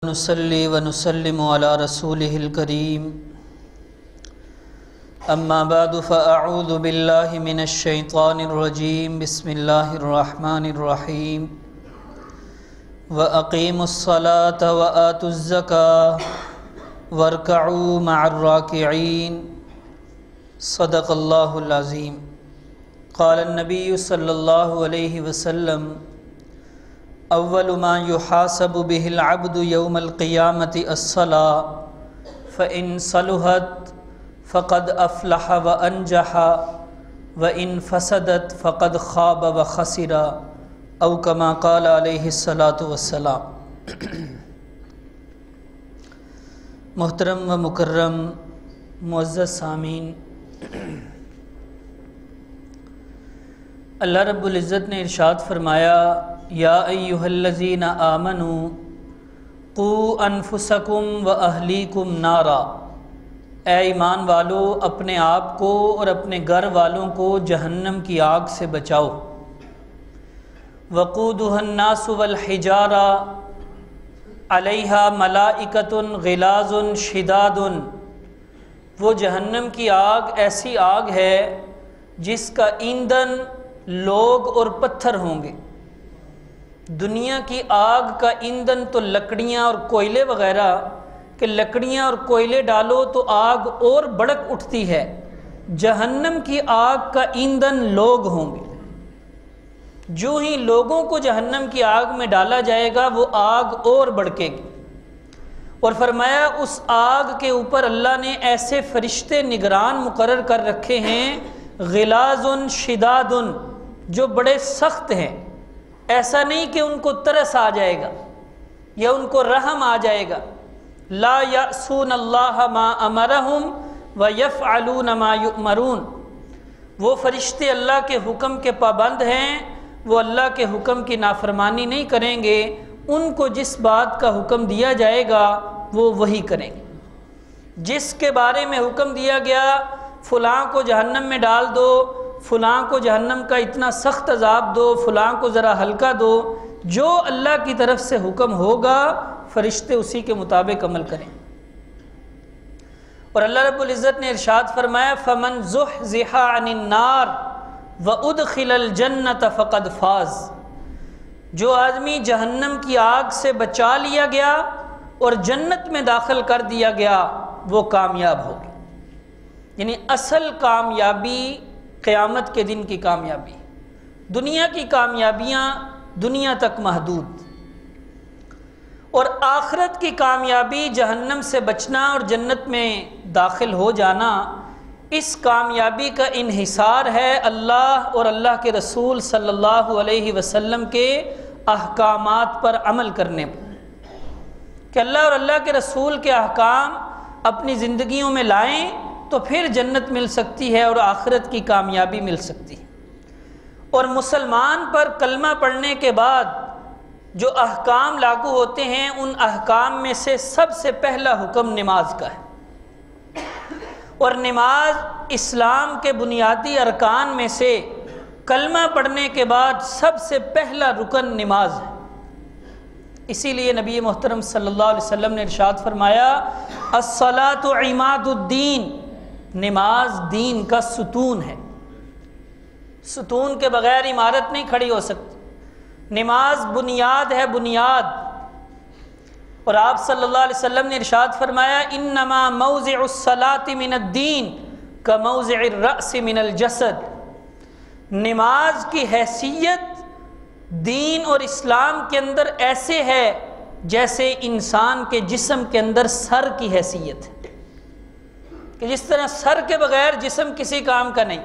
نصلي ونسلم على رسوله الكريم أما بعد فأعوذ بالله من الشيطان الرجيم بسم الله الرحمن الرحيم وأقيموا الصلاة وآتوا الزكاة واركعوا مع الراكعين صدق الله العظيم قال النبي صلى الله عليه وسلم اول ما يحاسب به العبد يوم القيامة الصلاة فإن صلحت فقد أفلح وأنجح وإن فسدت فقد خاب وخسر او كما قال علیہ الصلاۃ والسلام۔ محترم و مکرم معزز سامعین، اللہ رب العزت نے ارشاد فرمایا یا ایھا الذین آمنوا قوا انفسکم واہلیکم نارا، اے ایمان والو اپنے آپ کو اور اپنے گھر والوں کو جہنم کی آگ سے بچاؤ۔ وقودها الناس والحجارہ علیہا ملائکۃ غلاظ شداد، وہ جہنم کی آگ ایسی آگ ہے جس کا ایندھن لوگ اور پتھر ہوں گے۔ دنیا کی آگ کا ایندھن تو لکڑیاں اور کوئلے وغیرہ کہ لکڑیاں اور کوئلے ڈالو تو آگ اور بڑک اٹھتی ہے، جہنم کی آگ کا ایندھن لوگ ہوں گے۔ جو ہی لوگوں کو جہنم کی آگ میں ڈالا جائے گا وہ آگ اور بڑکے گی، اور فرمایا اس آگ کے اوپر اللہ نے ایسے فرشتے نگران مقرر کر رکھے ہیں، غلاظ شداد، جو بڑے سخت ہیں۔ ایسا نہیں کہ ان کو ترس آ جائے گا یا ان کو رحم آ جائے گا۔ لا یعصون اللہ ما امرہم ویفعلون ما یؤمرون، وہ فرشتے اللہ کے حکم کے پابند ہیں، وہ اللہ کے حکم کی نافرمانی نہیں کریں گے، ان کو جس بات کا حکم دیا جائے گا وہ وہی کریں گے۔ جس کے بارے میں حکم دیا گیا فلاں کو جہنم میں ڈال دو، فلاں کو جہنم کا اتنا سخت عذاب دو، فلاں کو ذرا ہلکا دو، جو اللہ کی طرف سے حکم ہوگا فرشتے اسی کے مطابق عمل کریں۔ اور اللہ رب العزت نے ارشاد فرمایا فمن زحزح عن النار وَأُدْخِلَ الْجَنَّةَ فَقَدْ فَازَ، جو آدمی جہنم کی آگ سے بچا لیا گیا اور جنت میں داخل کر دیا گیا وہ کامیاب ہو گیا۔ یعنی اصل کامیابی قیامت کے دن کی کامیابی، دنیا کی کامیابیاں دنیا تک محدود، اور آخرت کی کامیابی جہنم سے بچنا اور جنت میں داخل ہو جانا، اس کامیابی کا انحصار ہے اللہ اور اللہ کے رسول صلی اللہ علیہ وسلم کے احکامات پر عمل کرنے پر، کہ اللہ اور اللہ کے رسول کے احکام اپنی زندگیوں میں لائیں تو پھر جنت مل سکتی ہے اور آخرت کی کامیابی مل سکتی ہے۔ اور مسلمان پر کلمہ پڑھنے کے بعد جو احکام لاگو ہوتے ہیں ان احکام میں سے سب سے پہلا حکم نماز کا ہے، اور نماز اسلام کے بنیادی ارکان میں سے کلمہ پڑھنے کے بعد سب سے پہلا رکن نماز ہے۔ اسی لیے نبی محترم صلی اللہ علیہ وسلم نے ارشاد فرمایا الصلاۃ عماد الدین، نماز دین کا ستون ہے، ستون کے بغیر عمارت نہیں کھڑی ہو سکتی، نماز بنیاد ہے، بنیاد۔ اور آپ صلی اللہ علیہ وسلم نے ارشاد فرمایا انما موضع الصلاۃ من الدین کموضع الرأس من الجسد، نماز کی حیثیت دین اور اسلام کے اندر ایسے ہے جیسے انسان کے جسم کے اندر سر کی حیثیت ہے، کہ جس طرح سر کے بغیر جسم کسی کام کا نہیں۔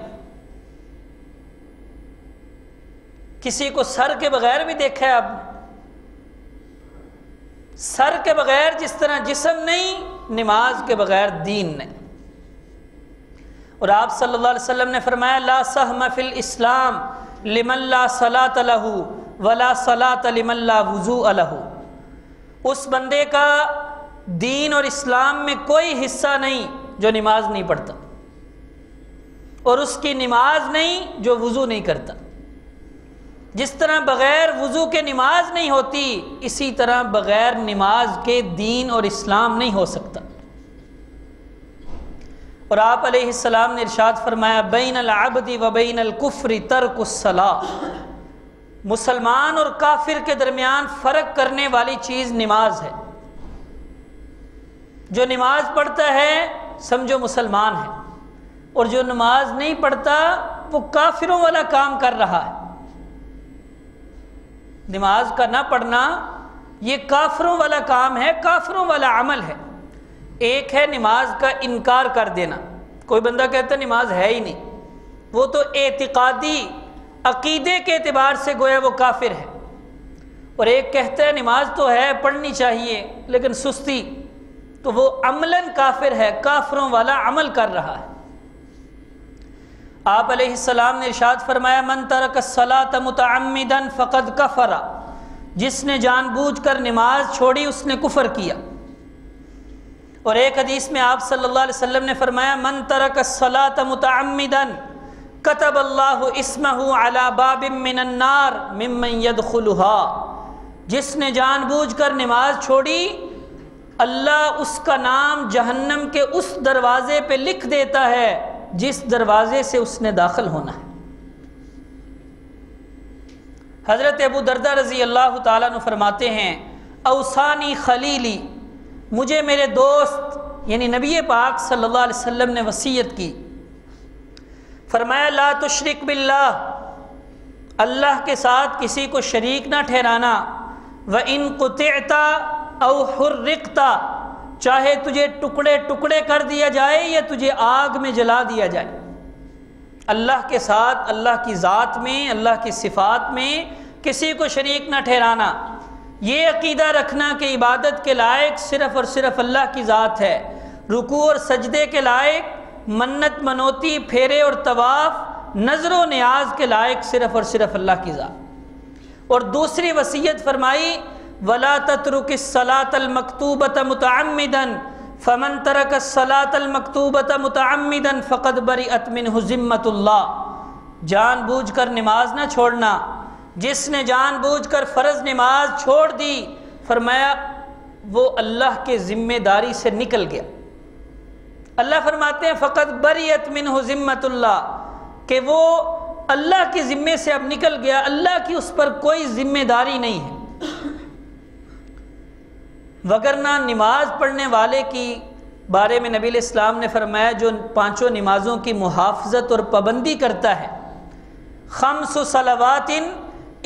کسی کو سر کے بغیر بھی دیکھا ہے آپ نے؟ سر کے بغیر جس طرح جسم نہیں، نماز کے بغیر دین نہیں۔ اور آپ صلی اللہ علیہ وسلم نے فرمایا لا سہم فی الاسلام لمن لا صلاۃ لہ ولا صلاۃ لمن لا وضوء لہ، اس بندے کا دین اور اسلام میں کوئی حصہ نہیں جو نماز نہیں پڑھتا، اور اس کی نماز نہیں جو وضو نہیں کرتا۔ جس طرح بغیر وضو کے نماز نہیں ہوتی، اسی طرح بغیر نماز کے دین اور اسلام نہیں ہو سکتا۔ اور آپ علیہ السلام نے ارشاد فرمایا بین العبد و بین الکفر ترک الصلاۃ، مسلمان اور کافر کے درمیان فرق کرنے والی چیز نماز ہے۔ جو نماز پڑھتا ہے سمجھو مسلمان ہے، اور جو نماز نہیں پڑھتا وہ کافروں والا کام کر رہا ہے۔ نماز کا نہ پڑھنا یہ کافروں والا کام ہے، کافروں والا عمل ہے۔ ایک ہے نماز کا انکار کر دینا، کوئی بندہ کہتا ہے نماز ہے ہی نہیں، وہ تو اعتقادی عقیدے کے اعتبار سے گویا وہ کافر ہے۔ اور ایک کہتا ہے نماز تو ہے پڑھنی چاہیے لیکن سستی، تو وہ عملاً کافر ہے، کافروں والا عمل کر رہا ہے۔ آپ علیہ السلام نے ارشاد فرمایا من ترک الصلاۃ متعمدا فقد کفر، جس نے جان بوجھ کر نماز چھوڑی اس نے کفر کیا۔ اور ایک حدیث میں آپ صلی اللہ علیہ وسلم نے فرمایا من ترک الصلاۃ متعمدا کتب اللہ اسمہ علی باب من النار ممن يدخلها، جس نے جان بوجھ کر نماز چھوڑی اللہ اس کا نام جہنم کے اس دروازے پہ لکھ دیتا ہے جس دروازے سے اس نے داخل ہونا ہے۔ حضرت ابو درداء رضی اللہ تعالیٰ عنہ فرماتے ہیں اوصانی خلیلی، مجھے میرے دوست یعنی نبی پاک صلی اللہ علیہ وسلم نے وصیت کی، فرمایا لا تشرک باللہ، اللہ کے ساتھ کسی کو شریک نہ ٹھہرانا، وَإِن قُطِعْتَ أَوْ حُرِّقْتَ، چاہے تجھے ٹکڑے ٹکڑے کر دیا جائے یا تجھے آگ میں جلا دیا جائے۔ اللہ کے ساتھ اللہ کی ذات میں، اللہ کی صفات میں کسی کو شریک نہ ٹھہرانا، یہ عقیدہ رکھنا کہ عبادت کے لائق صرف اور صرف اللہ کی ذات ہے، رکوع اور سجدے کے لائق، منت منوتی پھیرے اور طواف نظر و نیاز کے لائق صرف اور صرف اللہ کی ذات۔ اور دوسری وصیت فرمائی وَلَا تَتْرُكِ الصَّلَاةَ الْمَكْتُوبَةَ مُتَعَمِّدًا فَمَنْ تَرَكَ الصَّلَاةَ الْمَكْتُوبَةَ مُتَعَمِّدًا فَقَدْ بَرِئَتْ مِنْهُ ذِمَّةُ اللَّهِ، جان بوجھ کر نماز نہ چھوڑنا، جس نے جان بوجھ کر فرض نماز چھوڑ دی فرمایا وہ اللہ کے ذمہ داری سے نکل گیا۔ اللہ فرماتے ہیں فَقَدْ بَرِئَتْ مِنْهُ ذِمَّةُ اللَّهِ، کہ وہ اللہ کے ذمے سے اب نکل گیا، اللہ کی اس پر کوئی ذمہ داری نہیں ہے۔ وگرنہ نماز پڑھنے والے کی بارے میں نبی علیہ السلام نے فرمایا جو پانچوں نمازوں کی محافظت اور پابندی کرتا ہے، خمس صلوات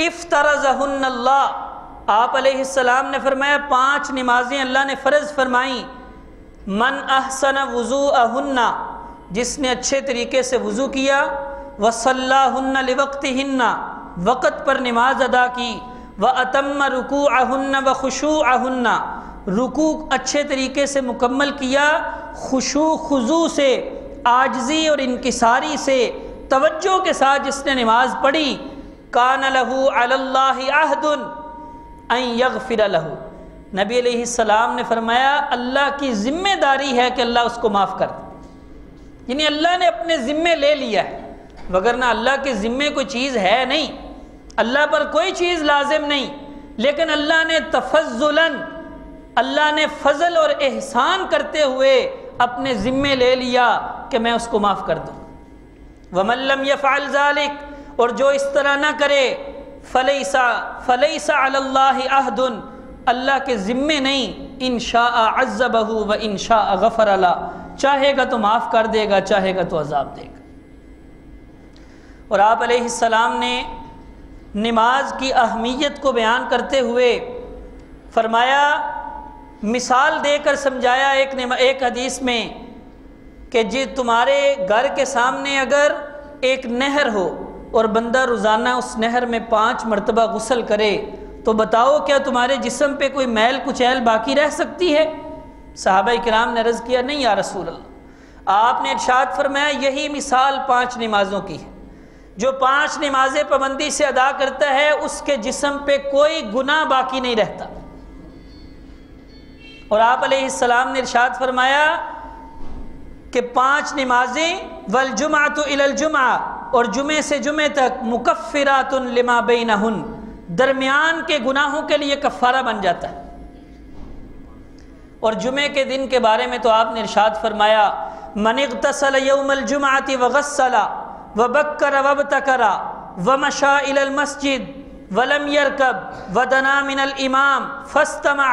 افترضہن اللہ، آپ علیہ السلام نے فرمایا 5 نمازیں اللہ نے فرض فرمائیں، من احسن وضوءہن، جس نے اچھے طریقے سے وضو کیا، وصلاہن لوقتہن، وقت پر نماز ادا کی، واتم رکوعہن وخشوعہن، رکوع اچھے طریقے سے مکمل کیا، خشوع خضوع سے، عاجزی اور انکساری سے، توجہ کے ساتھ جس نے نماز پڑھی، کان لہ علی اللہ عہد ان یغفر لہ، نبی علیہ السلام نے فرمایا اللہ کی ذمہ داری ہے کہ اللہ اس کو معاف کر دے، یعنی اللہ نے اپنے ذمے لے لیا ہے، وگرنہ اللہ کے ذمے کوئی چیز ہے نہیں، اللہ پر کوئی چیز لازم نہیں، لیکن اللہ نے تفضلاً، اللہ نے فضل اور احسان کرتے ہوئے اپنے ذمے لے لیا کہ میں اس کو معاف کر دوں۔ وَمَن لَّمْ يَفْعَلْ ذَلِكَ، اور جو اس طرح نہ کرے، فَلَيْسَ عَلَى اللَّهِ عَهْدٌ، اللہ کے ذمے نہیں، ان شاء عذبہ و ان شاء غفر لہ، چاہے گا تو معاف کر دے گا، چاہے گا تو عذاب دے گا۔ اور آپ علیہ السلام نے نماز کی اہمیت کو بیان کرتے ہوئے فرمایا، مثال دے کر سمجھایا ایک حدیث میں کہ جی تمہارے گھر کے سامنے اگر ایک نہر ہو اور بندہ روزانہ اس نہر میں 5 مرتبہ غسل کرے تو بتاؤ کیا تمہارے جسم پہ کوئی میل کچیل باقی رہ سکتی ہے؟ صحابہ کرام نے عرض کیا نہیں یا رسول اللہ۔ آپ نے ارشاد فرمایا یہی مثال 5 نمازوں کی ہے، جو 5 نمازیں پابندی سے ادا کرتا ہے اس کے جسم پہ کوئی گناہ باقی نہیں رہتا۔ اور آپ علیہ السلام نے ارشاد فرمایا کہ 5 نمازیں والجمعۃ الی الجمعہ، اور جمعے سے جمعے تک مکفرات لما بینہن، درمیان کے گناہوں کے لیے کفارہ بن جاتا ہے۔ اور جمعے کے دن کے بارے میں تو آپ نے ارشاد فرمایا من اغتسل یوم الجمعۃ وغسل وبکر وابتکر ومشى الى المسجد ولم يركب ودنا من الامام فاستمع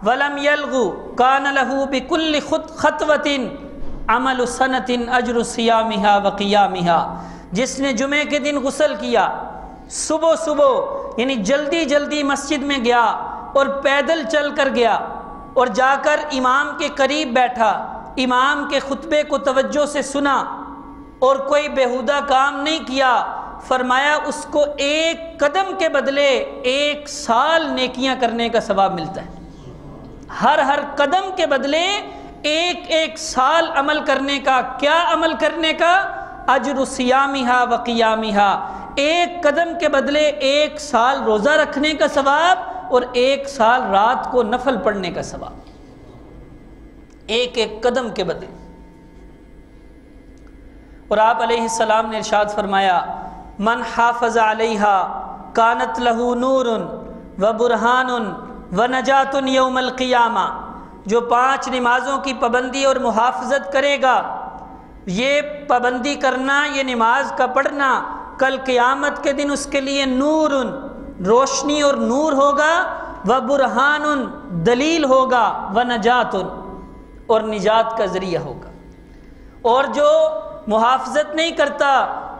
ولم يلغو كان له بكل خطوة عمل سنة اجر صيامها وقيامها۔ جس نے جمعے کے دن غسل کیا، صبح یعنی جلدی جلدی مسجد میں گیا اور پیدل چل کر گیا اور جا کر امام کے قریب بیٹھا، امام کے خطبے کو توجہ سے سنا اور کوئی بیہودہ کام نہیں کیا، فرمایا اس کو ایک قدم کے بدلے 1 سال نیکیاں کرنے کا ثواب ملتا ہے۔ ہر قدم کے بدلے 1 سال عمل کرنے کا۔ کیا عمل کرنے کا؟ اجر صیامہا و قیامہا، 1 قدم کے بدلے 1 سال روزہ رکھنے کا ثواب اور 1 سال رات کو نفل پڑھنے کا ثواب، 1 قدم کے بدلے۔ اور آپ علیہ السلام نے ارشاد فرمایا من حافظ علیہا کانت لہ نور و برہان و نجات یوم القیامہ، جو 5 نمازوں کی پابندی اور محافظت کرے گا، یہ پابندی کرنا، یہ نماز کا پڑھنا کل قیامت کے دن اس کے لیے نور، روشنی اور نور ہوگا، و برہان، دلیل ہوگا، و نجات، اور نجات کا ذریعہ ہوگا۔ اور جو محافظت نہیں کرتا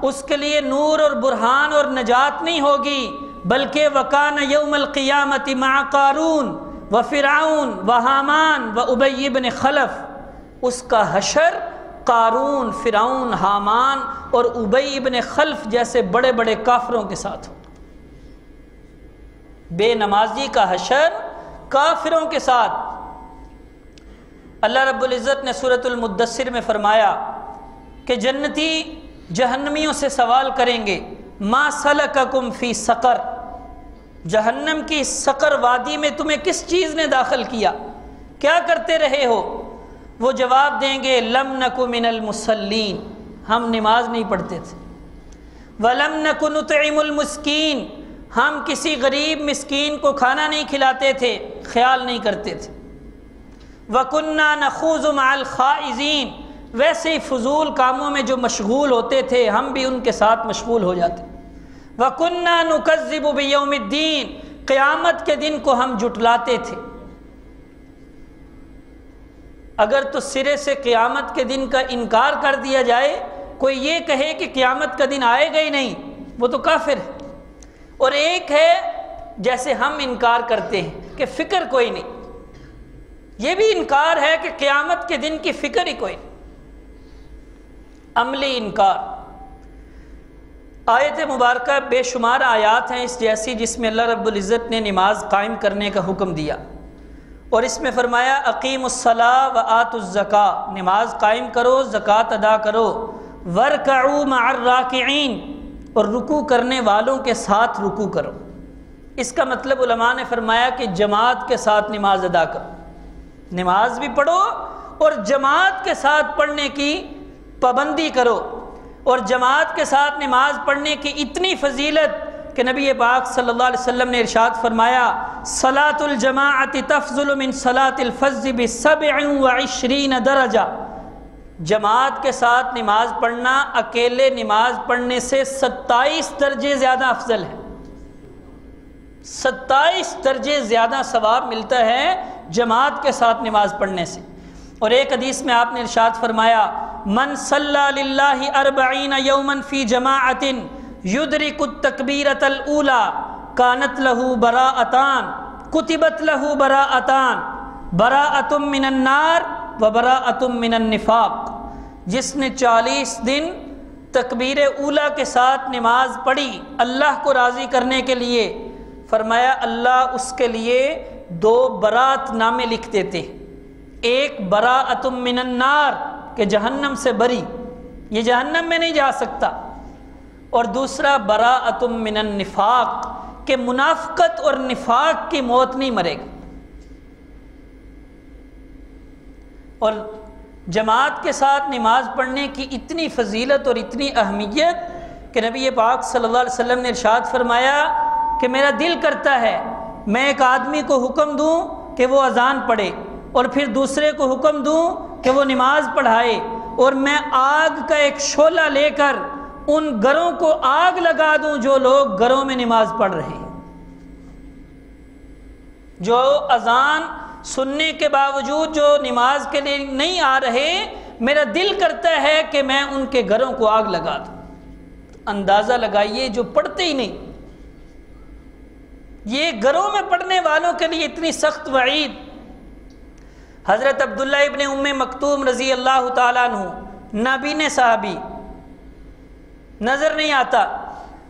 اس کے لیے نور اور برہان اور نجات نہیں ہوگی، بلکہ وکان یوم القیامت مع قارون و فرعون و حامان و ابی بن خلف، اس کا حشر قارون، فرعون، حامان اور ابی بن خلف جیسے بڑے بڑے کافروں کے ساتھ ہو۔ بے نمازی کا حشر کافروں کے ساتھ۔ اللہ رب العزت نے سورۃ المدثر میں فرمایا کہ جنتی جہنمیوں سے سوال کریں گے ما سلککم فی سقر، جہنم کی سقر وادی میں تمہیں کس چیز نے داخل کیا، کیا کرتے رہے ہو؟ وہ جواب دیں گے لم نک من المصلین، ہم نماز نہیں پڑھتے تھے، ولم نک نطعم المسکین، ہم کسی غریب مسکین کو کھانا نہیں کھلاتے تھے، خیال نہیں کرتے تھے، وَكُنَّا نَخُوضُ مَعَ الْخَائِضِينَ، ویسے ہی فضول کاموں میں جو مشغول ہوتے تھے ہم بھی ان کے ساتھ مشغول ہو جاتے، وَكُنَّا نُكَذِّبُ بِيَوْمِ الدِّينِ، قیامت کے دن کو ہم جھٹلاتے تھے۔ اگر تو سرے سے قیامت کے دن کا انکار کر دیا جائے، کوئی یہ کہے کہ قیامت کا دن آئے گا ہی نہیں، وہ تو کافر ہے۔ اور ایک ہے جیسے ہم انکار کرتے ہیں کہ فکر کوئی نہیں، یہ بھی انکار ہے کہ قیامت کے دن کی فکر ہی کوئی نہیں، عملی انکار۔ آیت مبارکہ بے شمار آیات ہیں اس جیسی جس میں اللہ رب العزت نے نماز قائم کرنے کا حکم دیا، اور اس میں فرمایا اقیموا الصلاۃ وآتوا الزکاۃ، نماز قائم کرو، زکوٰۃ ادا کرو، وارکعوا مع الراکعین، اور رکوع کرنے والوں کے ساتھ رکوع کرو۔ اس کا مطلب علماء نے فرمایا کہ جماعت کے ساتھ نماز ادا کرو، نماز بھی پڑھو اور جماعت کے ساتھ پڑھنے کی پابندی کرو۔ اور جماعت کے ساتھ نماز پڑھنے کی اتنی فضیلت کہ نبی پاک صلی اللہ علیہ وسلم نے ارشاد فرمایا صلاۃ الجماعت تفضل من صلاۃ الفذ ب27 درجہ، جماعت کے ساتھ نماز پڑھنا اکیلے نماز پڑھنے سے 27 درجے زیادہ افضل ہے، 27 درجے زیادہ ثواب ملتا ہے جماعت کے ساتھ نماز پڑھنے سے۔ اور ایک حدیث میں آپ نے ارشاد فرمایا من صلی للہ 40 یوما فی جماعت یدرک التکبیرۃ الاولی کانت لہ براءتان کتبت لہ براءتان براءۃ من النار و براءۃ من النفاق، جس نے 40 دن تکبیر اولیٰ کے ساتھ نماز پڑھی اللہ کو راضی کرنے کے لیے، فرمایا اللہ اس کے لیے 2 برات نامے لکھ دیتے، ایک براءۃ من النار کہ جہنم سے بری، یہ جہنم میں نہیں جا سکتا، اور دوسرا براءۃ من النفاق کہ منافقت اور نفاق کی موت نہیں مرے گا۔ اور جماعت کے ساتھ نماز پڑھنے کی اتنی فضیلت اور اتنی اہمیت کہ نبی پاک صلی اللہ علیہ وسلم نے ارشاد فرمایا کہ میرا دل کرتا ہے میں ایک آدمی کو حکم دوں کہ وہ اذان پڑھے اور پھر دوسرے کو حکم دوں کہ وہ نماز پڑھائے، اور میں آگ کا ایک شعلہ لے کر ان گھروں کو آگ لگا دوں جو لوگ گھروں میں نماز پڑھ رہے ہیں، جو اذان سننے کے باوجود جو نماز کے لیے نہیں آ رہے، میرا دل کرتا ہے کہ میں ان کے گھروں کو آگ لگا دوں۔ اندازہ لگائیے جو پڑھتے ہی نہیں، یہ گھروں میں پڑھنے والوں کے لیے اتنی سخت وعید۔ حضرت عبداللہ ابن ام مکتوم رضی اللہ تعالیٰ عنہ، نابینا صحابی، نظر نہیں آتا،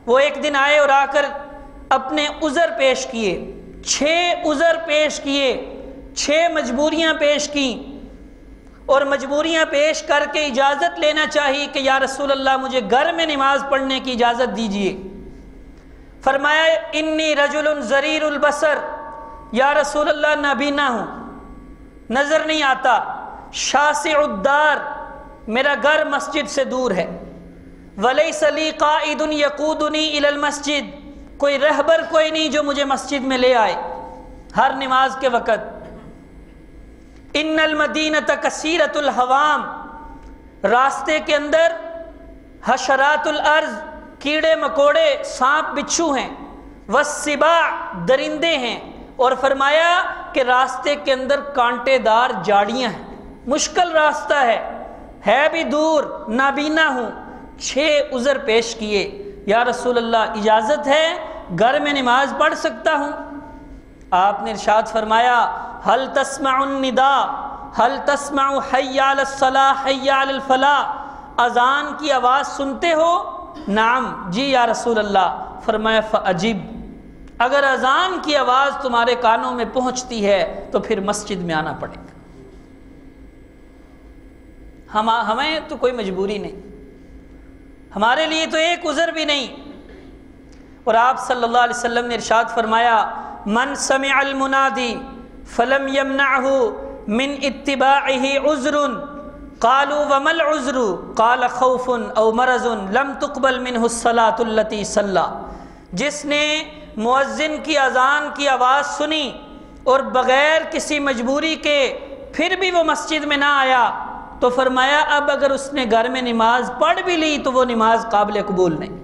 وہ ایک دن آئے اور آ کر اپنے عذر پیش کیے، 6 عذر پیش کیے، 6 مجبوریاں پیش کیں، اور مجبوریاں پیش کر کے اجازت لینا چاہیے کہ یا رسول اللہ مجھے گھر میں نماز پڑھنے کی اجازت دیجیے۔ فرمایا انی رجل ضریر البصر، یا رسول اللہ نابینا ہوں، نظر نہیں آتا، شاسع الدار، میرا گھر مسجد سے دور ہے، ولیس لی قائد یقودنی الی المسجد، کوئی رہبر کوئی نہیں جو مجھے مسجد میں لے آئے ہر نماز کے وقت، ان المدینۃ کثیرۃ الحوام، راستے کے اندر حشرات الارض، کیڑے مکوڑے سانپ بچھو ہیں، والسباع، درندے ہیں، اور فرمایا کہ راستے کے اندر کانٹے دار جھاڑیاں ہیں، مشکل راستہ ہے بھی دور، نابینا ہوں۔ 6 عذر پیش کیے، یا رسول اللہ اجازت ہے گھر میں نماز پڑھ سکتا ہوں؟ آپ نے ارشاد فرمایا هل تسمع النداء هل تسمع حی علی الصلاح حی علی الفلاح، اذان کی آواز سنتے ہو؟ نعم، جی یا رسول اللہ۔ فرمایا فاجب، اگر اذان کی آواز تمہارے کانوں میں پہنچتی ہے تو پھر مسجد میں آنا پڑے گا۔ ہمیں تو کوئی مجبوری نہیں، ہمارے لیے تو ایک عذر بھی نہیں۔ اور آپ صلی اللہ علیہ وسلم نے ارشاد فرمایا من سمع المنادی فلم يمنعه من اتباعه عذر قالوا وما العذر قال خوف او مرض لم تقبل منه الصلاة التي صلى، جس نے مؤذن کی اذان کی آواز سنی اور بغیر کسی مجبوری کے پھر بھی وہ مسجد میں نہ آیا، تو فرمایا اب اگر اس نے گھر میں نماز پڑھ بھی لی تو وہ نماز قابل قبول نہیں۔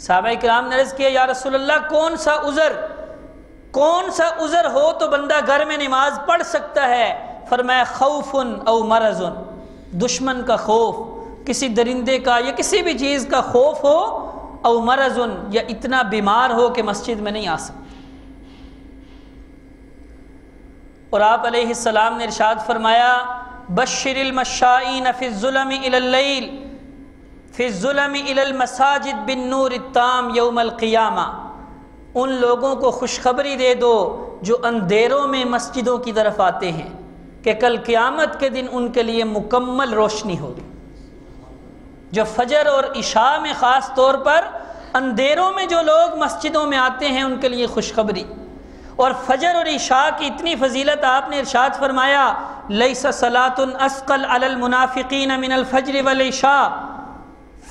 صحابہ کرام نے عرض کیا یا رسول اللہ کون سا عذر ہو تو بندہ گھر میں نماز پڑھ سکتا ہے؟ فرمایا خوف او مرض، دشمن کا خوف، کسی درندے کا یا کسی بھی چیز کا خوف ہو، او مرض، یا اتنا بیمار ہو کہ مسجد میں نہیں آ سکتا۔ اور آپ علیہ السلام نے ارشاد فرمایا بشر المشائین فی الظلم الی اللیل فی الظلم الی المساجد بالنور التام یوم القیامہ، ان لوگوں کو خوشخبری دے دو جو اندھیروں میں مسجدوں کی طرف آتے ہیں کہ کل قیامت کے دن ان کے لیے مکمل روشنی ہوگی۔ جو فجر اور عشاء میں خاص طور پر اندھیروں میں جو لوگ مسجدوں میں آتے ہیں ان کے لیے خوشخبری۔ اور فجر اور عشاء کی اتنی فضیلت آپ نے ارشاد فرمایا لیس صلاۃ اثقل علی المنافقین من الفجر والعشاء،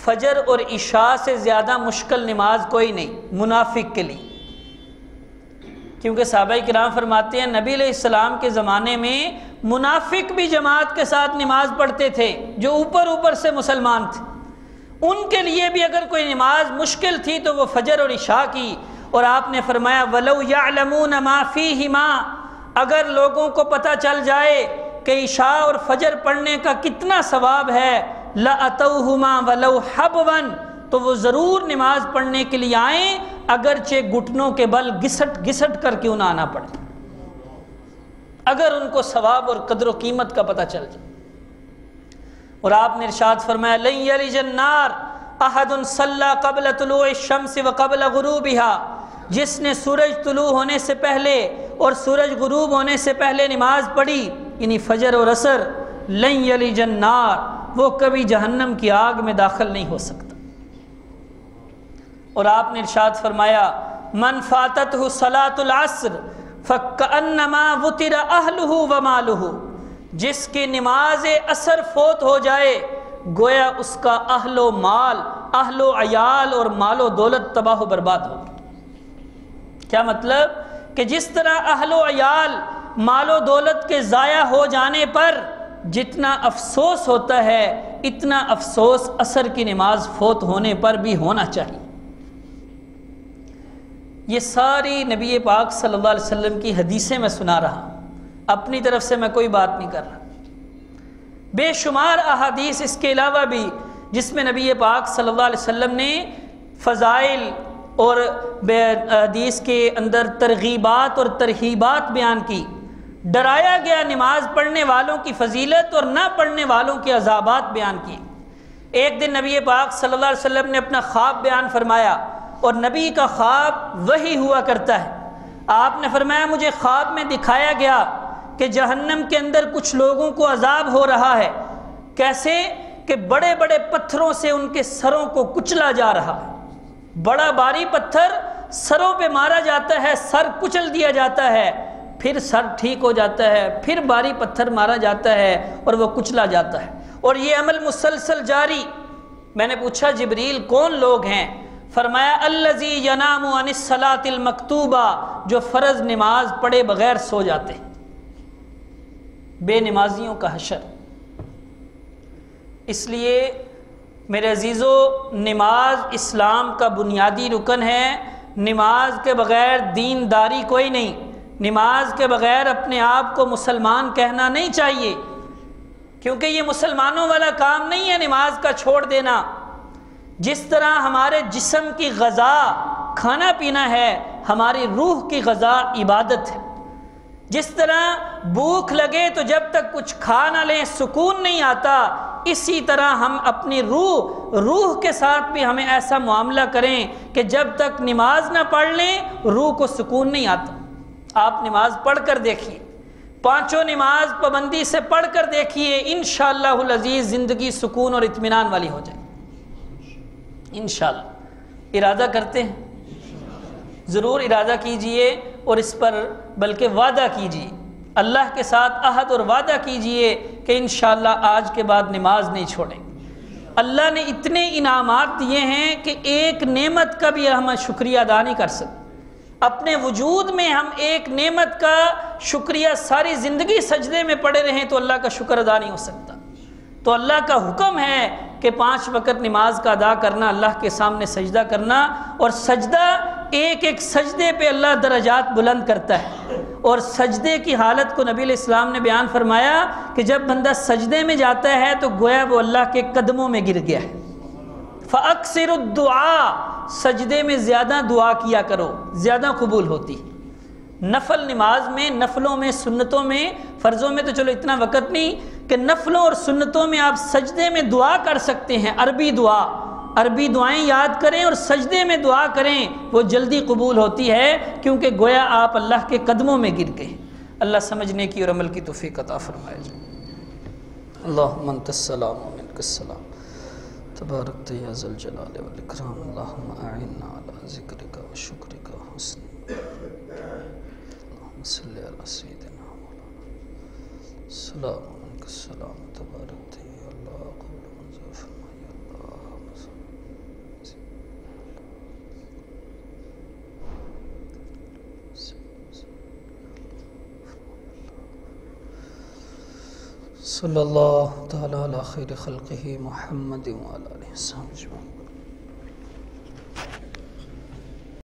فجر اور عشاء سے زیادہ مشکل نماز کوئی نہیں منافق کے لیے، کیونکہ صحابہ کرام فرماتے ہیں نبی علیہ السلام کے زمانے میں منافق بھی جماعت کے ساتھ نماز پڑھتے تھے جو اوپر سے مسلمان تھے، ان کے لیے بھی اگر کوئی نماز مشکل تھی تو وہ فجر اور عشاء کی۔ اور آپ نے فرمایا وَلَوْ يَعْلَمُونَ مَا فِيهِمَا، اگر لوگوں کو پتہ چل جائے کہ عشاء اور فجر پڑھنے کا کتنا ثواب ہے لَأَتَوْهُمَا وَلَوْ حَبْوًا، تو وہ ضرور نماز پڑھنے کے لیے آئیں اگرچہ گھٹنوں کے بل گھسٹ کر کیوں نہ آنا پڑے، اگر ان کو ثواب اور قدر و قیمت کا پتہ چل جائے۔ اور آپ نے ارشاد فرمایا لن یلج النار احد صلی قبل طلوع الشمس وقبل غروبها، جس نے سورج طلوع ہونے سے پہلے اور سورج غروب ہونے سے پہلے نماز پڑھی یعنی فجر اور عصر، لن یلج النار، وہ کبھی جہنم کی آگ میں داخل نہیں ہو سکتا۔ اور آپ نے ارشاد فرمایا من فاتته صلاة العصر فکأنما وطر اہلہ ومالہ، جس کی نماز عصر فوت ہو جائے گویا اس کا اہل و مال اہل و عیال اور مال و دولت تباہ و برباد ہوگی۔ کیا مطلب؟ کہ جس طرح اہل و عیال مال و دولت کے ضائع ہو جانے پر جتنا افسوس ہوتا ہے، اتنا افسوس عصر کی نماز فوت ہونے پر بھی ہونا چاہیے۔ یہ ساری نبی پاک صلی اللہ علیہ وسلم کی حدیثیں میں سنا رہا ہوں، اپنی طرف سے میں کوئی بات نہیں کر رہا۔ بے شمار احادیث اس کے علاوہ بھی جس میں نبی پاک صلی اللہ علیہ وسلم نے فضائل اور حدیث کے اندر ترغیبات اور ترہیبات بیان کی، ڈرایا گیا نماز پڑھنے والوں کی فضیلت اور نہ پڑھنے والوں کے عذابات بیان کیے۔ ایک دن نبی پاک صلی اللہ علیہ وسلم نے اپنا خواب بیان فرمایا، اور نبی کا خواب وہی ہوا کرتا ہے۔ آپ نے فرمایا مجھے خواب میں دکھایا گیا کہ جہنم کے اندر کچھ لوگوں کو عذاب ہو رہا ہے۔ کیسے؟ کہ بڑے بڑے پتھروں سے ان کے سروں کو کچلا جا رہا ہے۔ بڑا بھاری پتھر سروں پہ مارا جاتا ہے، سر کچل دیا جاتا ہے، پھر سر ٹھیک ہو جاتا ہے، پھر بھاری پتھر مارا جاتا ہے اور وہ کچلا جاتا ہے، اور یہ عمل مسلسل جاری۔ میں نے پوچھا جبریل کون لوگ ہیں؟ فرمایا الذی ینام عن الصلاۃ المکتوبہ، جو فرض نماز پڑھے بغیر سو جاتے ہیں۔ بے نمازیوں کا حشر۔ اس لیے میرے عزیزو، نماز اسلام کا بنیادی رکن ہے۔ نماز کے بغیر دینداری کوئی نہیں۔ نماز کے بغیر اپنے آپ کو مسلمان کہنا نہیں چاہیے، کیونکہ یہ مسلمانوں والا کام نہیں ہے نماز کا چھوڑ دینا۔ جس طرح ہمارے جسم کی غذا کھانا پینا ہے، ہماری روح کی غذا عبادت ہے۔ جس طرح بھوک لگے تو جب تک کچھ کھا نہ لیں سکون نہیں آتا، اسی طرح ہم اپنی روح کے ساتھ بھی ہمیں ایسا معاملہ کریں کہ جب تک نماز نہ پڑھ لیں روح کو سکون نہیں آتا۔ آپ نماز پڑھ کر دیکھیے، پانچوں نماز پابندی سے پڑھ کر دیکھیے، انشاءاللہ العزیز زندگی سکون اور اطمینان والی ہو جائے انشاءاللہ۔ ارادہ کرتے ہیں؟ ضرور ارادہ کیجئے، اور اس پر بلکہ وعدہ کیجئے، اللہ کے ساتھ عہد اور وعدہ کیجئے کہ انشاءاللہ آج کے بعد نماز نہیں چھوڑیں۔ اللہ نے اتنے انعامات دیے ہیں کہ ایک نعمت کا بھی ہم شکریہ ادا نہیں کر سکتے۔ اپنے وجود میں ہم ایک نعمت کا شکریہ ساری زندگی سجدے میں پڑے رہیں تو اللہ کا شکر ادا نہیں ہو سکتا۔ تو اللہ کا حکم ہے کہ 5 وقت نماز کا ادا کرنا، اللہ کے سامنے سجدہ کرنا، اور سجدہ ایک ایک سجدے پہ اللہ درجات بلند کرتا ہے۔ اور سجدے کی حالت کو نبی علیہ السلام نے بیان فرمایا کہ جب بندہ سجدے میں جاتا ہے تو گویا وہ اللہ کے قدموں میں گر گیا ہے۔ فَأَكْثِرُ الدُّعَاء، سجدے میں زیادہ دعا کیا کرو، زیادہ قبول ہوتی۔ نفل نماز میں، نفلوں میں، سنتوں میں، فرضوں میں تو چلو اتنا وقت نہیں کہ نفلوں اور سنتوں میں آپ سجدے میں دعا کر سکتے ہیں۔ عربی دعائیں یاد کریں اور سجدے میں دعا کریں، وہ جلدی قبول ہوتی ہے، کیونکہ گویا آپ اللہ کے قدموں میں گر گئے۔ اللہ سمجھنے کی اور عمل کی توفیق عطا فرمائے جائے۔ اللہم انت السلام و منک السلام، تبارکت یا ذا الجلال والاکرام، اللہم اعنا علی ذکرک و شکرک و حسن اللہم صلی علی سیدنا مولانا السلام و منک السلام، تبارکت یا اللہ قبل منظر فرمائی اللہ صلی اللہ تعالی علی خیر خلقہ محمد وعلی آلہ وصحبہ اجمعین۔